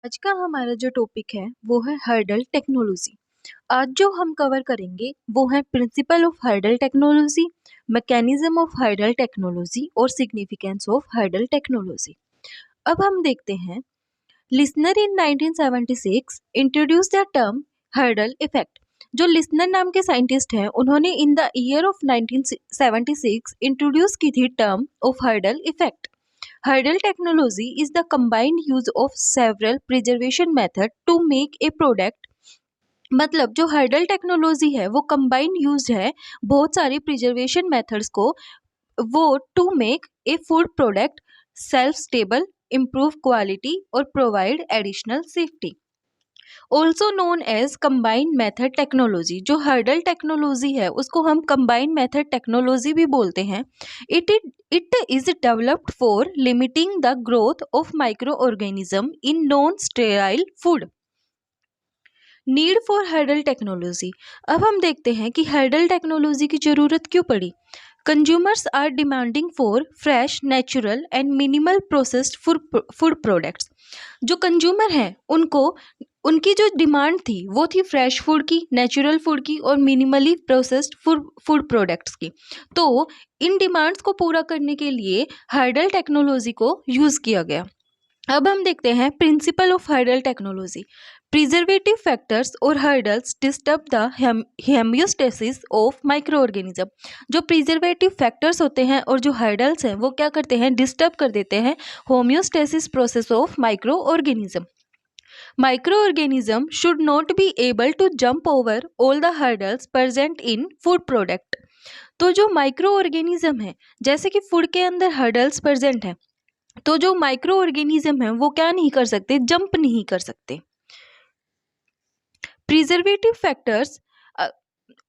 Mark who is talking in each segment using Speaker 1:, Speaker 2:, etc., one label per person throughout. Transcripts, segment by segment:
Speaker 1: आज का हमारा जो टॉपिक है वो है हर्डल टेक्नोलॉजी। आज जो हम कवर करेंगे वो है principal of hurdle technology, mechanism of hurdle technology और सिग्निफिकेंस ऑफ हर्डल टेक्नोलॉजी। अब हम देखते हैं। Listener in 1976 introduce the term hurdle effect. जो लिसनर नाम के साइंटिस्ट हैं उन्होंने in the year of 1976 introduce की थी term of hurdle effect. Hurdle technology is the combined use of several preservation method to make a product। मतलब जो hurdle technology है वो कंबाइंड यूज है बहुत सारी प्रिजर्वेशन मेथड्स को, वो to make a food product self stable, improve quality और provide additional safety. Also known as combined method technology. जो हर्डल टेक्नोलॉजी है उसको हम कंबाइंड मेथड टेक्नोलॉजी भी बोलते हैं। It is developed for limiting the growth of microorganism in non sterile food. Need for hurdle technology. अब हम देखते हैं कि हर्डल टेक्नोलॉजी की जरूरत क्यों पड़ी। Consumers are demanding for fresh, natural and minimal processed food products. जो कंज्यूमर हैं उनको उनकी जो डिमांड थी वो थी फ्रेश फूड की, नेचुरल फूड की और मिनिमली प्रोसेस्ड फूड प्रोडक्ट्स की। तो इन डिमांड्स को पूरा करने के लिए हर्डल टेक्नोलॉजी को यूज़ किया गया। अब हम देखते हैं principle of hurdle technology. Preservative factors और hurdles disturb the homeostasis of microorganism. जो प्रिजर्वेटिव फैक्टर्स होते हैं और जो हर्डल्स हैं वो क्या करते हैं, डिस्टर्ब कर देते हैं homeostasis process of micro organism. Microorganism should not be able to jump over all the hurdles present in food product। तो जो माइक्रो ऑर्गेनिज्म है, जैसे कि फूड के अंदर हर्डल्स प्रेजेंट हैं, तो जो माइक्रो ऑर्गेनिज्म है वो क्या नहीं कर सकते, जंप नहीं कर सकते। प्रिजर्वेटिव फैक्टर्स,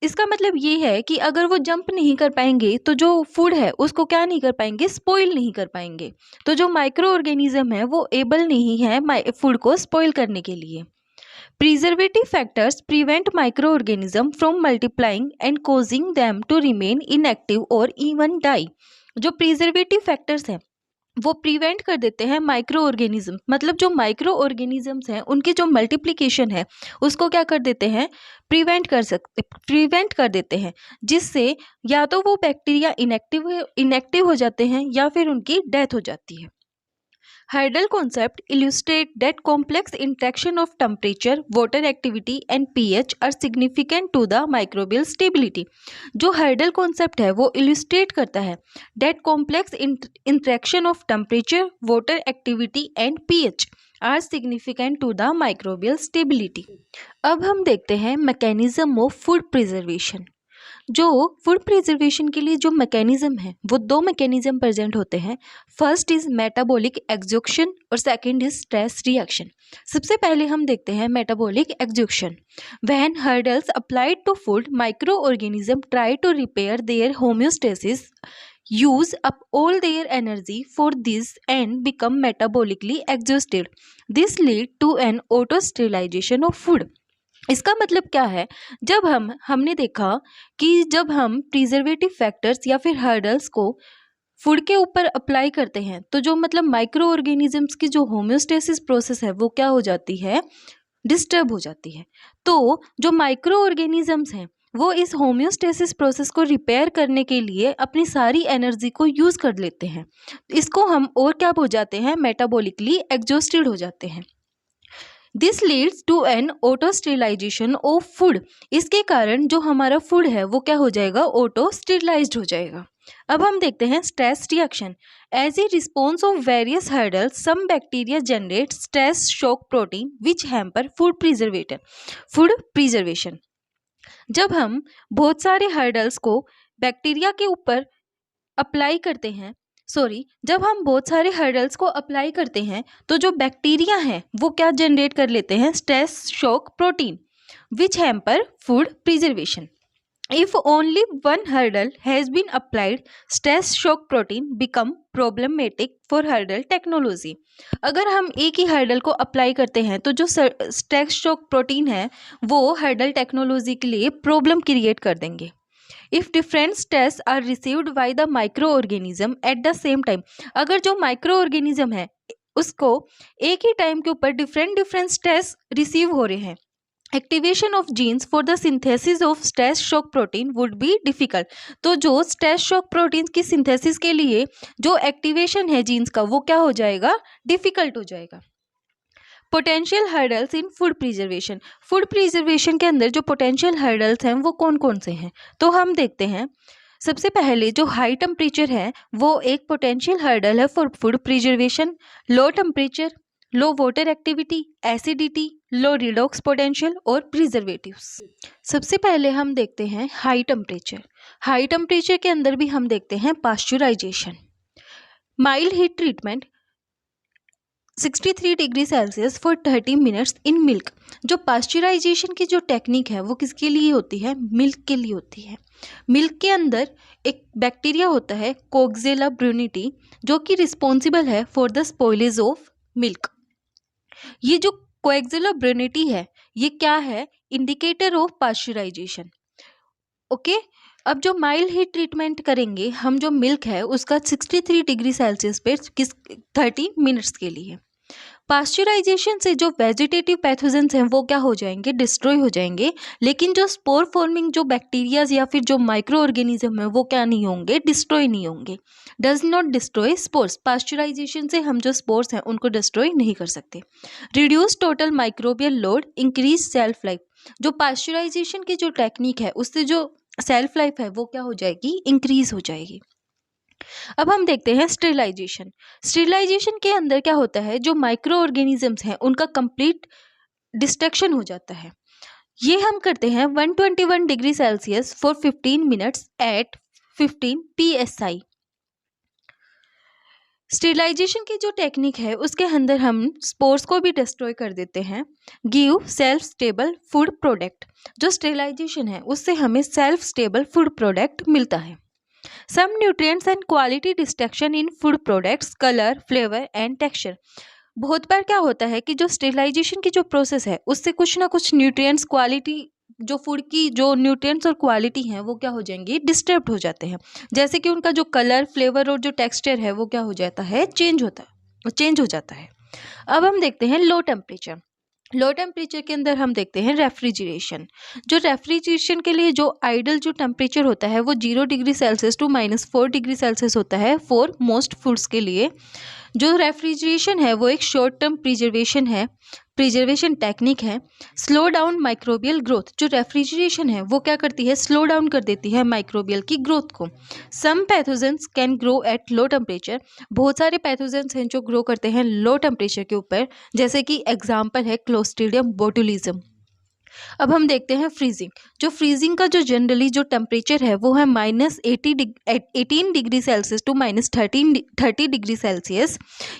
Speaker 1: इसका मतलब ये है कि अगर वो जंप नहीं कर पाएंगे तो जो फूड है उसको क्या नहीं कर पाएंगे, स्पॉइल नहीं कर पाएंगे। तो जो माइक्रो ऑर्गेनिज्म है वो एबल नहीं है फूड को स्पॉइल करने के लिए। Preservative factors prevent micro organism from multiplying and causing them to remain inactive और इवन डाई। जो प्रिजर्वेटिव फैक्टर्स हैं वो प्रिवेंट कर देते हैं माइक्रो ऑर्गेनिज्म, मतलब जो माइक्रो ऑर्गेनिजम्स हैं उनकी जो मल्टीप्लिकेशन है उसको क्या कर देते हैं, प्रिवेंट कर देते हैं, जिससे या तो वो बैक्टीरिया इनएक्टिव हो जाते हैं या फिर उनकी डेथ हो जाती है। Hurdle concept illustrate that complex interaction of temperature, water activity and pH are significant to the microbial stability। जो हर्डल कॉन्सेप्ट है वो इल्यूस्ट्रेट करता है that complex interaction of temperature, water activity and pH are significant to the microbial stability। अब हम देखते हैं mechanism of food preservation. जो फूड प्रिजर्वेशन के लिए जो मैकेनिज्म है वो दो मैकेनिज्म प्रेजेंट होते हैं। फर्स्ट इज मेटाबॉलिक एग्जॉक्शन और सेकंड इज स्ट्रेस रिएक्शन। सबसे पहले हम देखते हैं metabolic exhaustion. When hurdles applied to food, microorganism try to repair their homeostasis, use up all their energy for this and become metabolically exhausted। This lead to an auto sterilization of food। इसका मतलब क्या है, जब हमने देखा कि जब हम प्रिजर्वेटिव फैक्टर्स या फिर हर्डल्स को फूड के ऊपर अप्लाई करते हैं तो जो मतलब माइक्रो ऑर्गेनिजम्स की जो होम्योस्टेसिस प्रोसेस है वो क्या हो जाती है, डिस्टर्ब हो जाती है। तो जो माइक्रो ऑर्गेनिजम्स हैं वो इस होम्योस्टेसिस प्रोसेस को रिपेयर करने के लिए अपनी सारी एनर्जी को यूज़ कर लेते हैं। इसको हम और क्या हो जाते हैं, मेटाबॉलिकली एग्जॉस्टेड हो जाते हैं। This leads to an auto sterilization of food. इसके कारण जो हमारा फूड है वो क्या हो जाएगा, ऑटो स्टेरिलाइज्ड हो जाएगा। अब हम देखते हैं stress reaction. As a response of various hurdles, some bacteria generate stress shock protein which hamper food preservation. जब हम बहुत सारे हर्डल्स को बैक्टीरिया के ऊपर अप्लाई करते हैं, जब हम बहुत सारे हर्डल्स को अप्लाई करते हैं तो जो बैक्टीरिया हैं वो क्या जनरेट कर लेते हैं, stress shock protein which hamper food preservation. If only one hurdle has been applied, stress shock protein become problematic for hurdle technology. अगर हम एक ही हर्डल को अप्लाई करते हैं तो जो स्ट्रेस शॉक प्रोटीन है वो हर्डल टेक्नोलॉजी के लिए प्रॉब्लम क्रिएट कर देंगे। If different stress are received by the micro organism at the same time, अगर जो माइक्रो ऑर्गेनिज्म है उसको एक ही टाइम के ऊपर डिफरेंट स्ट्रेस रिसीव हो रहे हैं, activation of genes for the synthesis of stress shock protein would be difficult. तो जो स्ट्रेस शॉक प्रोटीन की सिंथेसिस के लिए जो एक्टिवेशन है जीन्स का वो क्या हो जाएगा, डिफिकल्ट हो जाएगा। पोटेंशियल हर्डल्स इन फूड प्रिजर्वेशन के अंदर जो पोटेंशियल हर्डल्स हैं वो कौन कौन से हैं, तो हम देखते हैं। सबसे पहले जो हाई टेम्परेचर है वो एक पोटेंशियल हर्डल है for food preservation. Low temperature, low water activity, acidity, low redox potential और प्रिजर्वेटिव्स। सबसे पहले हम देखते हैं हाई टेम्परेचर। हाई टेम्परेचर के अंदर भी हम देखते हैं pasteurisation. Mild heat treatment 63 degree Celsius for 30 minutes in milk. जो पास्चुराइजेशन की जो टेक्निक है वो किसके लिए होती है, मिल्क के लिए होती है। मिल्क के अंदर एक बैक्टीरिया होता है कोक्सेला ब्रूनिटी जो कि रिस्पॉन्सिबल है for the spoilage of milk. ये जो कोक्सेला ब्रूनिटी है ये क्या है, इंडिकेटर ऑफ पास्चुराइजेशन। ओके, अब जो माइल्ड हीट ट्रीटमेंट करेंगे हम, जो मिल्क है उसका 63 डिग्री सेल्सियस पे 30 मिनट्स के लिए। पास्चुराइजेशन से जो वेजिटेटिव पैथोजेंस हैं वो क्या हो जाएंगे, डिस्ट्रॉय हो जाएंगे, लेकिन जो स्पोर फॉर्मिंग जो बैक्टीरियाज या फिर जो माइक्रो ऑर्गेनिज्म है वो क्या नहीं होंगे, डिस्ट्रॉय नहीं होंगे। Does not destroy spores. Pasteurisation से हम जो स्पोर्स हैं उनको डिस्ट्रॉय नहीं कर सकते। Reduce total microbial load, increase self life. जो पास्चुराइजेशन की जो टेक्निक है उससे जो सेल्फ लाइफ है वो क्या हो जाएगी, इंक्रीज हो जाएगी। अब हम देखते हैं स्टेरिलाइजेशन। स्टेरिलाइजेशन के अंदर क्या होता है, जो माइक्रो ऑर्गेनिजम्स हैं उनका कंप्लीट डिस्ट्रक्शन हो जाता है। ये हम करते हैं 121 degree Celsius for 15 minutes at 15 psi। Sterilization की जो टेक्निक है उसके अंदर हम स्पोर्स को भी डिस्ट्रॉय कर देते हैं। Give self stable food product. जो स्टेरिलाइजेशन है उससे हमें सेल्फ स्टेबल फूड प्रोडक्ट मिलता है। Some nutrients and quality distinction in food products, color, flavor and texture। बहुत बार क्या होता है कि जो स्टेरिलाइजेशन की जो प्रोसेस है उससे कुछ ना कुछ न्यूट्रिएंट्स क्वालिटी, जो फूड की जो न्यूट्रिएंट्स और क्वालिटी हैं वो क्या हो जाएंगी, डिस्टर्ब हो जाते हैं। जैसे कि उनका जो कलर, फ्लेवर और जो टेक्सचर है वो क्या हो जाता है, चेंज हो जाता है। अब हम देखते हैं लो टेम्परेचर। लो टेम्परेचर के अंदर हम देखते हैं रेफ्रिजरेशन। जो रेफ्रिजरेशन के लिए जो आइडल जो टेम्परेचर होता है वो 0 degree Celsius to -4 degree Celsius होता है फॉर मोस्ट फूड्स के लिए। जो रेफ्रिजरेशन है वो एक शॉर्ट टर्म प्रिजर्वेशन टेक्निक है। Slow down microbial growth. जो रेफ्रिजरेशन है वो क्या करती है, स्लो डाउन कर देती है माइक्रोबियल की ग्रोथ को। Some pathogens can grow at low temperature. बहुत सारे पैथोजेंस हैं जो ग्रो करते हैं लो टेम्परेचर के ऊपर, जैसे कि एग्जाम्पल है क्लोस्ट्रीडियम बोटुलिज्म। अब हम देखते हैं फ्रीजिंग। जो फ्रीजिंग का जो जनरली जो टेम्परेचर है वो है -18 degree Celsius to -30 degree Celsius.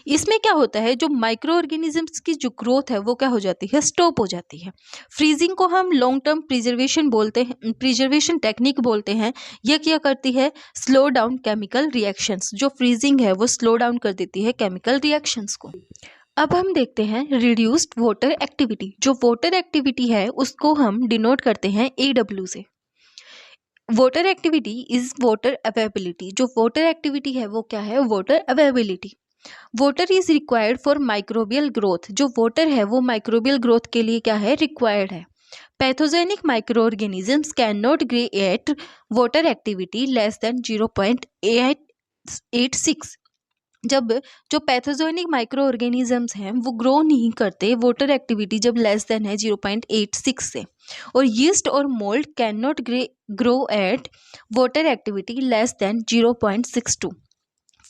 Speaker 1: इसमें क्या होता है, जो माइक्रो ऑर्गेनिजम्स की जो ग्रोथ है वो क्या हो जाती है, स्टॉप हो जाती है। फ्रीजिंग को हम लॉन्ग टर्म प्रिजर्वेशन टेक्निक बोलते हैं। यह क्या करती है, स्लो डाउन केमिकल रिएक्शंस। जो फ्रीजिंग है वो स्लो डाउन कर देती है केमिकल रिएक्शंस को। अब हम देखते हैं रिड्यूस्ड वाटर एक्टिविटी। जो वाटर एक्टिविटी है उसको हम डिनोट करते हैं AW से। Water activity is water availability. जो वाटर एक्टिविटी है वो क्या है, water availability. Water is required for microbial growth. जो वाटर है वो माइक्रोबियल ग्रोथ के लिए क्या है, रिक्वायर्ड है। Pathogenic micro organisms can not grow at water activity less than 0.86। जब जो पैथोजेनिक माइक्रो ऑर्गेनिजम्स हैं वो ग्रो नहीं करते वाटर एक्टिविटी जब लेस देन है 0.86 से। और यीस्ट और mould can not grow at water activity less than 0.62।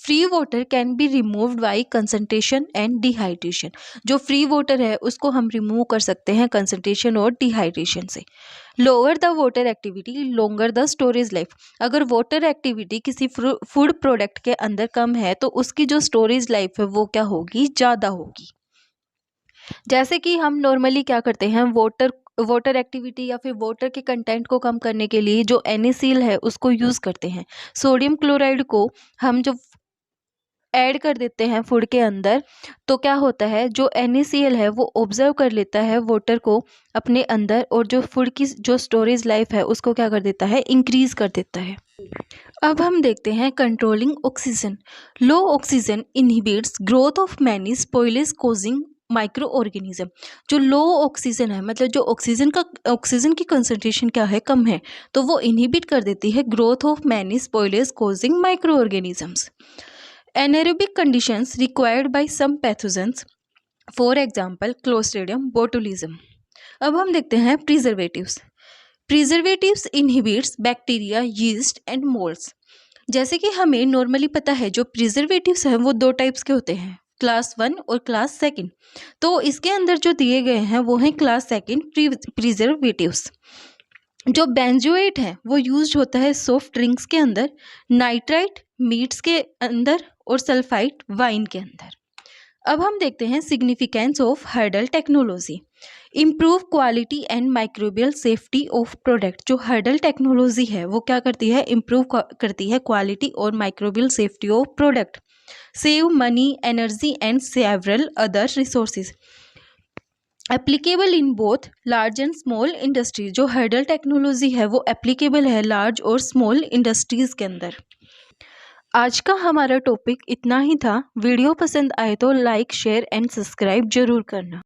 Speaker 1: Free water can be removed by concentration and dehydration. जो फ्री वाटर है उसको हम रिमूव कर सकते हैं कंसंट्रेशन और डिहाइड्रेशन से। Lower the water activity longer the storage life. अगर वाटर एक्टिविटी किसी फूड प्रोडक्ट के अंदर कम है तो उसकी जो स्टोरेज लाइफ है वो क्या होगी, ज़्यादा होगी। जैसे कि हम नॉर्मली क्या करते हैं, वाटर एक्टिविटी या फिर वाटर के कंटेंट को कम करने के लिए जो NaCl है उसको यूज़ करते हैं। सोडियम क्लोराइड को हम जो ऐड कर देते हैं फूड के अंदर, तो क्या होता है, जो NaCl है वो ऑब्जर्व कर लेता है वाटर को अपने अंदर, और जो फूड की जो स्टोरेज लाइफ है उसको क्या कर देता है, इंक्रीज कर देता है। अब हम देखते हैं controlling oxygen. Low oxygen inhibits growth of many spoilage causing micro organism. जो लो ऑक्सीजन है, मतलब जो ऑक्सीजन की कंसंट्रेशन क्या है, कम है, तो वो इनहिबिट कर देती है growth of many spoilage causing micro organisms. Anaerobic conditions required by some pathogens, for example Clostridium botulism. अब हम देखते हैं preservatives. Preservatives inhibits bacteria, yeast and moulds. जैसे कि हमें नॉर्मली पता है, जो प्रिजर्वेटिव्स हैं वो 2 टाइप्स के होते हैं, क्लास 1 और क्लास 2। तो इसके अंदर जो दिए गए हैं वो हैं क्लास 2 प्रिजर्वेटिव्स। जो बेंजोएट है वो यूज्ड होता है सॉफ्ट ड्रिंक्स के अंदर, नाइट्राइट मीट्स के अंदर, और सल्फाइट वाइन के अंदर। अब हम देखते हैं significance of hurdle technology. Improve quality and microbial safety of product. जो हर्डल टेक्नोलॉजी है वो क्या करती है, इम्प्रूव करती है क्वालिटी और microbial safety of product. Save money, energy and several other resources. Applicable in both large and small industries. जो हर्डल टेक्नोलॉजी है वो एप्लीकेबल है लार्ज और स्मॉल इंडस्ट्रीज के अंदर। आज का हमारा टॉपिक इतना ही था। वीडियो पसंद आए तो लाइक, शेयर एंड सब्सक्राइब जरूर करना।